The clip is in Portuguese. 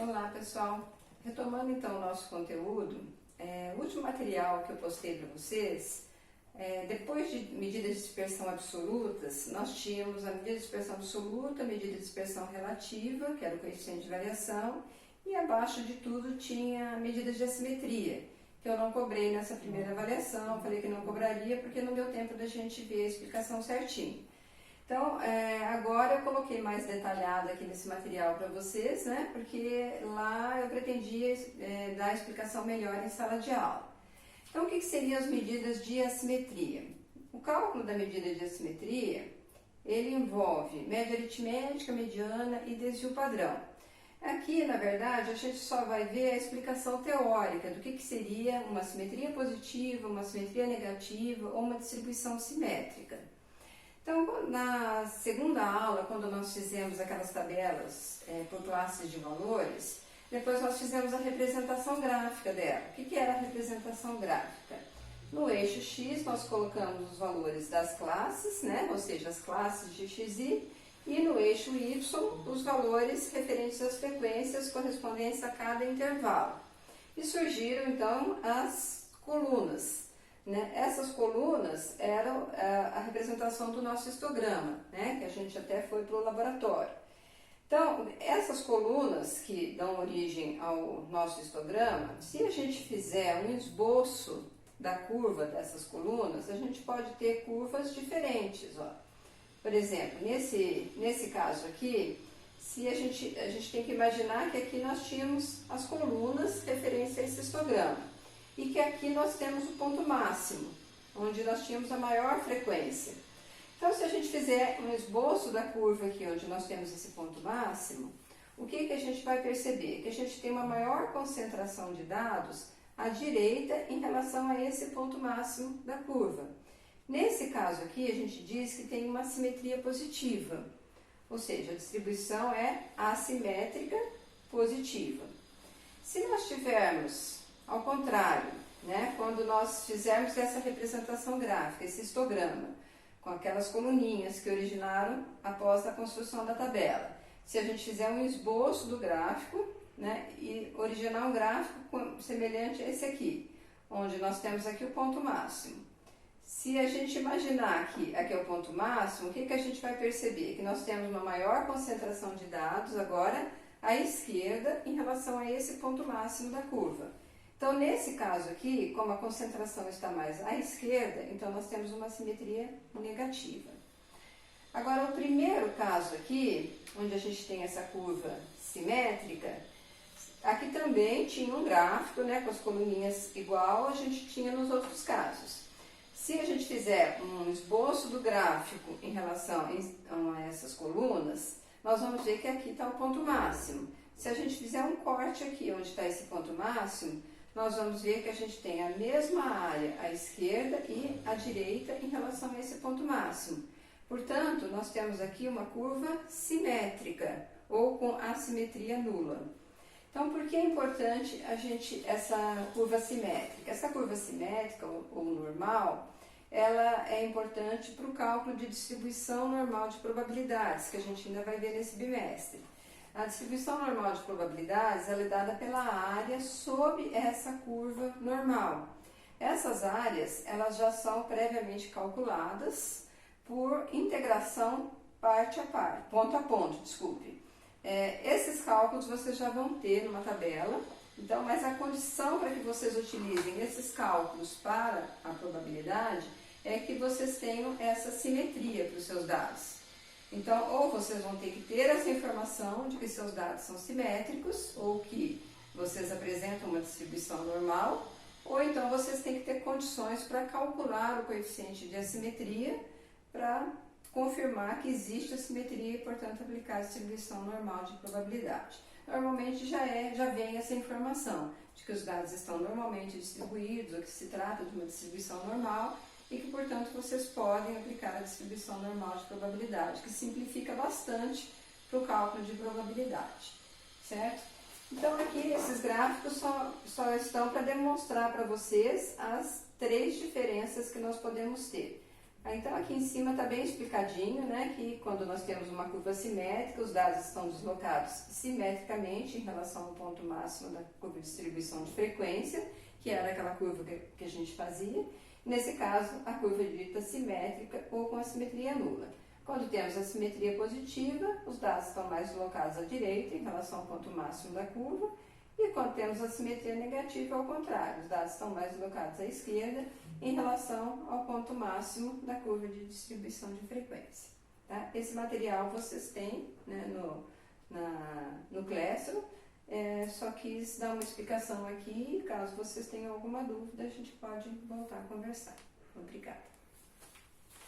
Olá pessoal, retomando então o nosso conteúdo, o último material que eu postei para vocês, depois de medidas de dispersão absolutas, nós tínhamos a medida de dispersão absoluta, a medida de dispersão relativa, que era o coeficiente de variação, e abaixo de tudo tinha medidas de assimetria, que eu não cobrei nessa primeira avaliação, falei que não cobraria porque não deu tempo da gente ver a explicação certinho. Então, agora eu coloquei mais detalhado aqui nesse material para vocês, né? Porque lá eu pretendia dar a explicação melhor em sala de aula. Então, o que seriam as medidas de assimetria? O cálculo da medida de assimetria, ele envolve média aritmética, mediana e desvio padrão. Aqui, na verdade, a gente só vai ver a explicação teórica do que seria uma simetria positiva, uma simetria negativa ou uma distribuição simétrica. Então, na segunda aula, quando nós fizemos aquelas tabelas por classes de valores, depois nós fizemos a representação gráfica dela. O que era a representação gráfica? No eixo X, nós colocamos os valores das classes, né? Ou seja, as classes de XY, e no eixo Y, os valores referentes às frequências correspondentes a cada intervalo. E surgiram, então, as colunas. Essas colunas eram a representação do nosso histograma, né, que a gente até foi para o laboratório. Então, essas colunas que dão origem ao nosso histograma, se a gente fizer um esboço da curva dessas colunas, a gente pode ter curvas diferentes. Ó. Por exemplo, nesse caso aqui, se a gente tem que imaginar que aqui nós tínhamos as colunas referentes a esse histograma. E que aqui nós temos o ponto máximo, onde nós tínhamos a maior frequência. Então, se a gente fizer um esboço da curva aqui, onde nós temos esse ponto máximo, o que a gente vai perceber? Que a gente tem uma maior concentração de dados à direita em relação a esse ponto máximo da curva. Nesse caso aqui, a gente diz que tem uma simetria positiva, ou seja, a distribuição é assimétrica positiva. Se nós tivermos ao contrário, né? Quando nós fizermos essa representação gráfica, esse histograma, com aquelas coluninhas que originaram após a construção da tabela. Se a gente fizer um esboço do gráfico, né? E originar um gráfico semelhante a esse aqui, onde nós temos aqui o ponto máximo. Se a gente imaginar que aqui é o ponto máximo, o que a gente vai perceber? Que nós temos uma maior concentração de dados agora à esquerda em relação a esse ponto máximo da curva. Então, nesse caso aqui, como a concentração está mais à esquerda, então nós temos uma simetria negativa. Agora, o primeiro caso aqui, onde a gente tem essa curva simétrica, aqui também tinha um gráfico, né, com as coluninhas igual a gente tinha nos outros casos. Se a gente fizer um esboço do gráfico em relação a essas colunas, nós vamos ver que aqui está o ponto máximo. Se a gente fizer um corte aqui onde está esse ponto máximo, nós vamos ver que a gente tem a mesma área à esquerda e à direita em relação a esse ponto máximo. Portanto, nós temos aqui uma curva simétrica ou com assimetria nula. Então, por que é importante essa curva simétrica? Essa curva simétrica ou normal, ela é importante para o cálculo de distribuição normal de probabilidades, que a gente ainda vai ver nesse bimestre. A distribuição normal de probabilidades ela é dada pela área sob essa curva normal. Essas áreas elas já são previamente calculadas por integração ponto a ponto, desculpe. Esses cálculos vocês já vão ter numa tabela, então, mas a condição para que vocês utilizem esses cálculos para a probabilidade é que vocês tenham essa simetria para os seus dados. Então, ou vocês vão ter que ter essa informação de que seus dados são simétricos, ou que vocês apresentam uma distribuição normal, ou então vocês têm que ter condições para calcular o coeficiente de assimetria para confirmar que existe assimetria e, portanto, aplicar a distribuição normal de probabilidade. Normalmente já vem essa informação de que os dados estão normalmente distribuídos, ou que se trata de uma distribuição normal, e que, portanto, vocês podem aplicar a distribuição normal de probabilidade, que simplifica bastante para o cálculo de probabilidade, certo? Então, aqui esses gráficos só estão para demonstrar para vocês as três diferenças que nós podemos ter. Então aqui em cima está bem explicadinho, né, que quando nós temos uma curva simétrica, os dados estão deslocados simetricamente em relação ao ponto máximo da curva de distribuição de frequência, que era aquela curva que a gente fazia. Nesse caso, a curva é dita simétrica ou com assimetria nula. Quando temos a simetria positiva, os dados estão mais deslocados à direita em relação ao ponto máximo da curva, e quando temos a simetria negativa, ao contrário, os dados estão mais deslocados à esquerda em relação ao ponto máximo da curva de distribuição de frequência. Tá? Esse material vocês têm, né, no Classroom, só quis dar uma explicação aqui, caso vocês tenham alguma dúvida, a gente pode voltar a conversar. Obrigada.